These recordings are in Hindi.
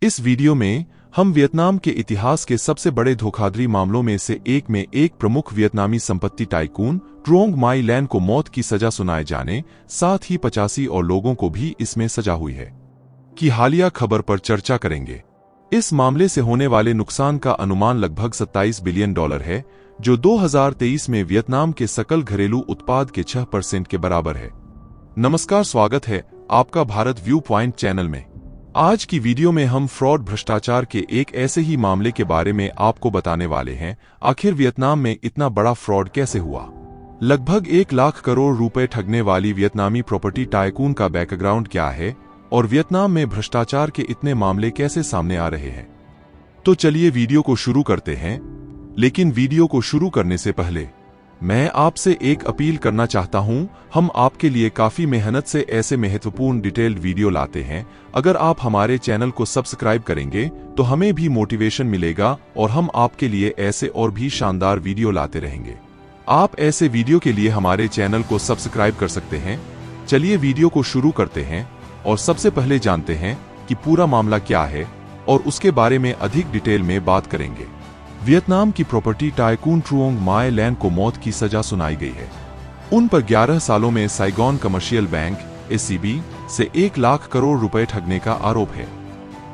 इस वीडियो में हम वियतनाम के इतिहास के सबसे बड़े धोखाधड़ी मामलों में से एक में एक प्रमुख वियतनामी संपत्ति टाइकून ट्रुओंग माई लैन को मौत की सजा सुनाए जाने, साथ ही 85 और लोगों को भी इसमें सजा हुई है की हालिया खबर पर चर्चा करेंगे। इस मामले से होने वाले नुकसान का अनुमान लगभग $27 बिलियन है, जो 2023 में वियतनाम के सकल घरेलू उत्पाद के 6% के बराबर है। नमस्कार, स्वागत है आपका भारत व्यू पॉइंट चैनल में। आज की वीडियो में हम फ्रॉड भ्रष्टाचार के एक ऐसे ही मामले के बारे में आपको बताने वाले हैं। आखिर वियतनाम में इतना बड़ा फ्रॉड कैसे हुआ? लगभग 1 लाख करोड़ रुपए ठगने वाली वियतनामी प्रॉपर्टी टाइकून का बैकग्राउंड क्या है और वियतनाम में भ्रष्टाचार के इतने मामले कैसे सामने आ रहे हैं? तो चलिए वीडियो को शुरू करते हैं। लेकिन वीडियो को शुरू करने से पहले मैं आपसे एक अपील करना चाहता हूं। हम आपके लिए काफी मेहनत से ऐसे महत्वपूर्ण डिटेल्ड वीडियो लाते हैं। अगर आप हमारे चैनल को सब्सक्राइब करेंगे तो हमें भी मोटिवेशन मिलेगा और हम आपके लिए ऐसे और भी शानदार वीडियो लाते रहेंगे। आप ऐसे वीडियो के लिए हमारे चैनल को सब्सक्राइब कर सकते हैं। चलिए वीडियो को शुरू करते हैं और सबसे पहले जानते हैं कि पूरा मामला क्या है और उसके बारे में अधिक डिटेल में बात करेंगे। वियतनाम की प्रॉपर्टी टाइकून ट्रुओंग माई लैन को मौत की सजा सुनाई गई है। उन पर 11 सालों में साइगोन कमर्शियल बैंक (SCB) से 1 लाख करोड़ रुपए ठगने का आरोप है।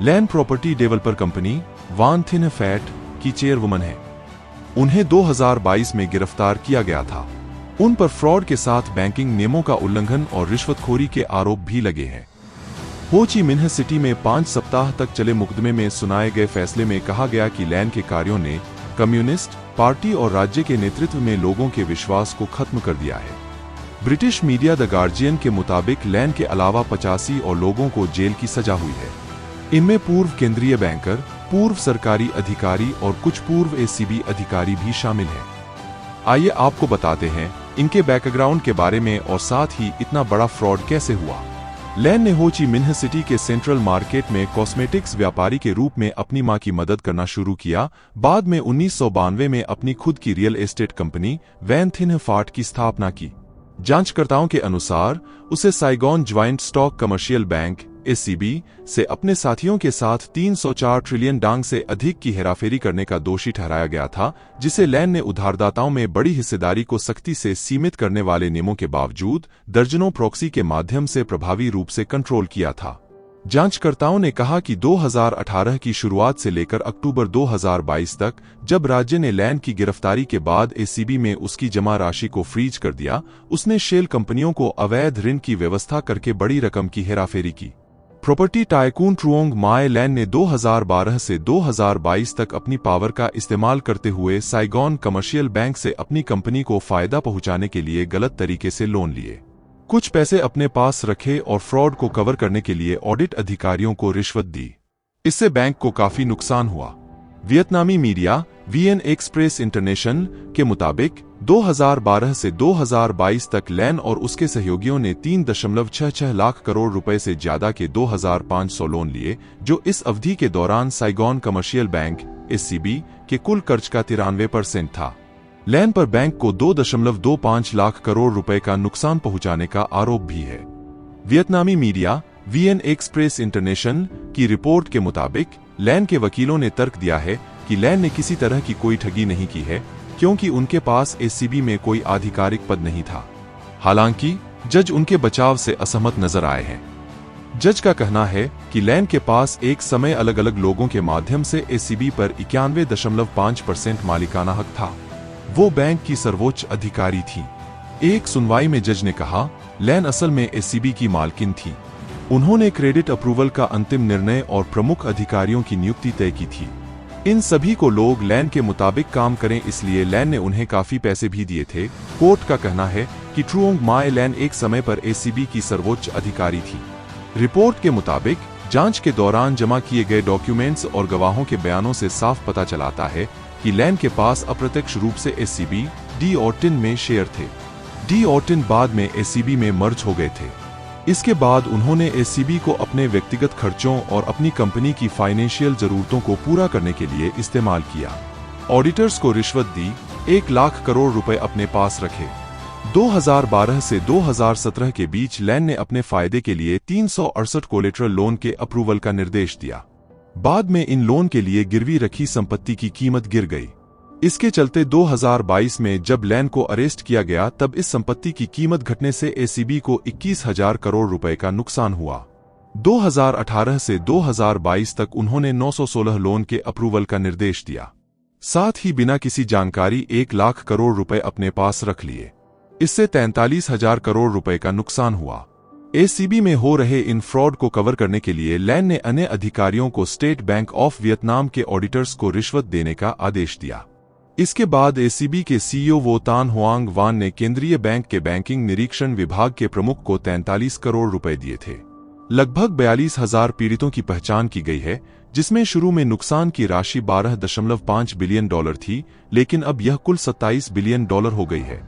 लैंड प्रॉपर्टी डेवलपर कंपनी वान थिन फैट की चेयरवुमन है। उन्हें 2022 में गिरफ्तार किया गया था। उन पर फ्रॉड के साथ बैंकिंग नियमों का उल्लंघन और रिश्वतखोरी के आरोप भी लगे हैं। हो ची मिन्ह सिटी में 5 सप्ताह तक चले मुकदमे में सुनाए गए फैसले में कहा गया कि लैन के कार्यों ने कम्युनिस्ट पार्टी और राज्य के नेतृत्व में लोगों के विश्वास को खत्म कर दिया है। ब्रिटिश मीडिया द गार्जियन के मुताबिक लैन के अलावा 85 और लोगों को जेल की सजा हुई है। इनमें पूर्व केंद्रीय बैंकर, पूर्व सरकारी अधिकारी और कुछ पूर्व SCB अधिकारी भी शामिल हैं। आइए आपको बताते हैं इनके बैकग्राउंड के बारे में और साथ ही इतना बड़ा फ्रॉड कैसे हुआ। लैन ने हो ची मिन्ह सिटी के सेंट्रल मार्केट में कॉस्मेटिक्स व्यापारी के रूप में अपनी मां की मदद करना शुरू किया। बाद में 1992 में अपनी खुद की real estate company Van Thinh Phat की स्थापना की। जांचकर्ताओं के अनुसार उसे Saigon Joint Stock Commercial Bank (SCB) से अपने साथियों के साथ 304 ट्रिलियन डांग से अधिक की हेराफेरी करने का दोषी ठहराया गया था, जिसे लैन ने उधारदाताओं में बड़ी हिस्सेदारी को सख्ती से सीमित करने वाले नियमों के बावजूद दर्जनों प्रॉक्सी के माध्यम से प्रभावी रूप से कंट्रोल किया था। जांचकर्ताओं ने कहा कि 2018 की शुरुआत से लेकर अक्टूबर 2022 तक, जब राज्य ने लैन की गिरफ्तारी के बाद SCB में उसकी जमा राशि को फ्रीज कर दिया, उसने शेल कंपनियों को अवैध ऋण की व्यवस्था करके बड़ी रकम की हेराफेरी की। प्रॉपर्टी टाइकून ट्रुओंग माई लैन ने 2012 से 2022 तक अपनी पावर का इस्तेमाल करते हुए साइगोन कमर्शियल बैंक से अपनी कंपनी को फायदा पहुंचाने के लिए गलत तरीके से लोन लिए, कुछ पैसे अपने पास रखे और फ्रॉड को कवर करने के लिए ऑडिट अधिकारियों को रिश्वत दी। इससे बैंक को काफी नुकसान हुआ। वियतनामी मीडिया VN एक्सप्रेस इंटरनेशनल के मुताबिक 2012 से 2022 तक लैन और उसके सहयोगियों ने 3.66 लाख करोड़ रुपए से ज्यादा के 2500 लोन लिए, जो इस अवधि के दौरान साइगोन कमर्शियल बैंक (SCB) के कुल कर्ज का 93% था। लैन पर बैंक को 2.25 लाख करोड़ रुपए का नुकसान पहुंचाने का आरोप भी है। वियतनामी मीडिया VN एक्सप्रेस इंटरनेशनल की रिपोर्ट के मुताबिक लैन के वकीलों ने तर्क दिया है कि लैन ने किसी तरह की कोई ठगी नहीं की है, क्योंकि उनके पास SCB में कोई आधिकारिक पद नहीं था। हालांकि जज उनके बचाव से असहमत नजर आए हैं। जज का कहना है कि लैन के पास एक समय अलग अलग लोगों के माध्यम से SCB पर 91.5% मालिकाना हक था। वो बैंक की सर्वोच्च अधिकारी थी। एक सुनवाई में जज ने कहा, लैन असल में SCB की मालकिन थी। उन्होंने क्रेडिट अप्रूवल का अंतिम निर्णय और प्रमुख अधिकारियों की नियुक्ति तय की थी। इन सभी को लोग लैन के मुताबिक काम करें, इसलिए लैन ने उन्हें काफी पैसे भी दिए थे। कोर्ट का कहना है कि ट्रुओंग माई लैन एक समय पर SCB की सर्वोच्च अधिकारी थी। रिपोर्ट के मुताबिक जांच के दौरान जमा किए गए डॉक्यूमेंट्स और गवाहों के बयानों से साफ पता चलाता है कि लैन के पास अप्रत्यक्ष रूप से SCB डी और टिन में शेयर थे। डी और टिन बाद में SCB में मर्ज हो गए थे। इसके बाद उन्होंने SCB को अपने व्यक्तिगत खर्चों और अपनी कंपनी की फाइनेंशियल जरूरतों को पूरा करने के लिए इस्तेमाल किया। ऑडिटर्स को रिश्वत दी, 1 लाख करोड़ रुपए अपने पास रखे। 2012 से 2017 के बीच लैन ने अपने फायदे के लिए 368 कोलेटरल लोन के अप्रूवल का निर्देश दिया। बाद में इन लोन के लिए गिरवी रखी संपत्ति की कीमत गिर गई। इसके चलते 2022 में जब लैन को अरेस्ट किया गया तब इस संपत्ति की कीमत घटने से एसीबी को 21,000 करोड़ रुपए का नुकसान हुआ। 2018 से 2022 तक उन्होंने 916 लोन के अप्रूवल का निर्देश दिया, साथ ही बिना किसी जानकारी 1 लाख करोड़ रुपए अपने पास रख लिए। इससे 43,000 करोड़ रुपए का नुकसान हुआ। एसीबी में हो रहे इन फ्रॉड को कवर करने के लिए लैन ने अन्य अधिकारियों को स्टेट बैंक ऑफ वियतनाम के ऑडिटर्स को रिश्वत देने का आदेश दिया। इसके बाद एसीबी के सीईओ वो तान हुआंग वान ने केंद्रीय बैंक के बैंकिंग निरीक्षण विभाग के प्रमुख को 43 करोड़ रुपए दिए थे। लगभग 42,000 पीड़ितों की पहचान की गई है, जिसमें शुरू में नुकसान की राशि $12.5 बिलियन थी, लेकिन अब यह कुल $27 बिलियन हो गई है।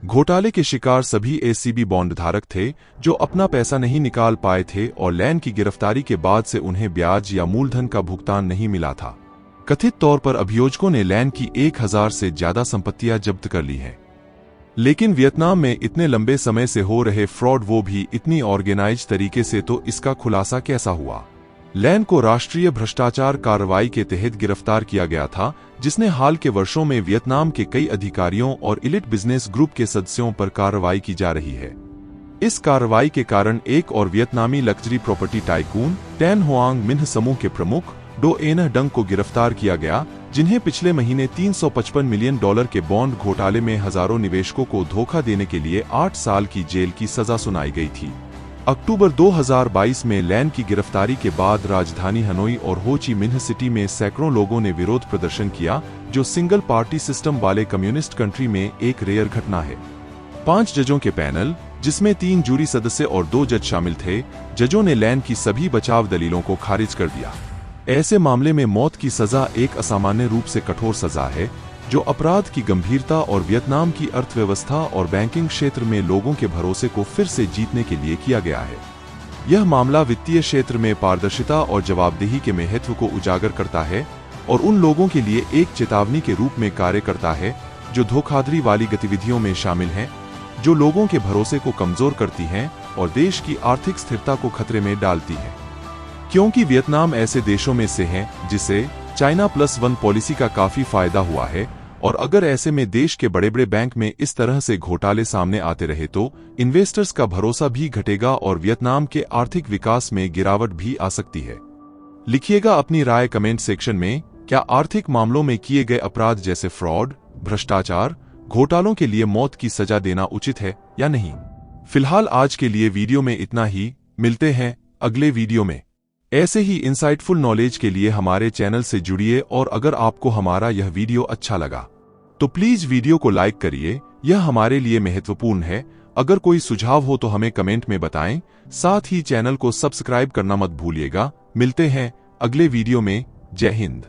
घोटाले के शिकार सभी एसीबी बॉन्ड धारक थे जो अपना पैसा नहीं निकाल पाए थे और लैन की गिरफ्तारी के बाद से उन्हें ब्याज या मूलधन का भुगतान नहीं मिला था। कथित तौर पर अभियोजकों ने लैन की 1,000 से ज्यादा संपत्तियां जब्त कर ली हैं। लेकिन वियतनाम में इतने लंबे समय से हो रहे फ्रॉड, वो भी इतनी ऑर्गेनाइज तरीके से, तो इसका खुलासा कैसा हुआ? लैन को राष्ट्रीय भ्रष्टाचार कार्रवाई के तहत गिरफ्तार किया गया था, जिसने हाल के वर्षों में वियतनाम के कई अधिकारियों और इलिट बिजनेस ग्रुप के सदस्यों पर कार्रवाई की जा रही है। इस कार्रवाई के कारण एक और Vietnamese luxury property tycoon Tan Huang Minh समूह के प्रमुख डो एनह डंग को गिरफ्तार किया गया, जिन्हें पिछले महीने $355 मिलियन के बॉन्ड घोटाले में हजारों निवेशकों को धोखा देने के लिए 8 साल की जेल की सजा सुनाई गई थी। अक्टूबर 2022 में लैन की गिरफ्तारी के बाद राजधानी हनोई और हो ची मिन्ह सिटी में सैकड़ों लोगों ने विरोध प्रदर्शन किया, जो सिंगल पार्टी सिस्टम वाले कम्युनिस्ट कंट्री में एक रेयर घटना है। 5 जजों के पैनल, जिसमें 3 जूरी सदस्य और 2 जज शामिल थे, जजों ने लैन की सभी बचाव दलीलों को खारिज कर दिया। ऐसे मामले में मौत की सजा एक असामान्य रूप से कठोर सजा है, जो अपराध की गंभीरता और वियतनाम की अर्थव्यवस्था और बैंकिंग क्षेत्र में लोगों के भरोसे को फिर से जीतने के लिए किया गया है। यह मामला वित्तीय क्षेत्र में पारदर्शिता और जवाबदेही के महत्व को उजागर करता है और उन लोगों के लिए एक चेतावनी के रूप में कार्य करता है जो धोखाधड़ी वाली गतिविधियों में शामिल हैं, जो लोगों के भरोसे को कमजोर करती हैं और देश की आर्थिक स्थिरता को खतरे में डालती है। क्योंकि वियतनाम ऐसे देशों में से है जिसे China+1 पॉलिसी का काफी फायदा हुआ है, और अगर ऐसे में देश के बड़े बड़े बैंक में इस तरह से घोटाले सामने आते रहे तो इन्वेस्टर्स का भरोसा भी घटेगा और वियतनाम के आर्थिक विकास में गिरावट भी आ सकती है। लिखिएगा अपनी राय कमेंट सेक्शन में। क्या आर्थिक मामलों में किए गए अपराध जैसे फ्रॉड, भ्रष्टाचार, घोटालों के लिए मौत की सजा देना उचित है या नहीं? फिलहाल आज के लिए वीडियो में इतना ही। मिलते हैं अगले वीडियो में। ऐसे ही इंसाइटफुल नॉलेज के लिए हमारे चैनल से जुड़िए, और अगर आपको हमारा यह वीडियो अच्छा लगा तो प्लीज वीडियो को लाइक करिए, यह हमारे लिए महत्वपूर्ण है। अगर कोई सुझाव हो तो हमें कमेंट में बताएं, साथ ही चैनल को सब्सक्राइब करना मत भूलिएगा। मिलते हैं अगले वीडियो में। जय हिंद।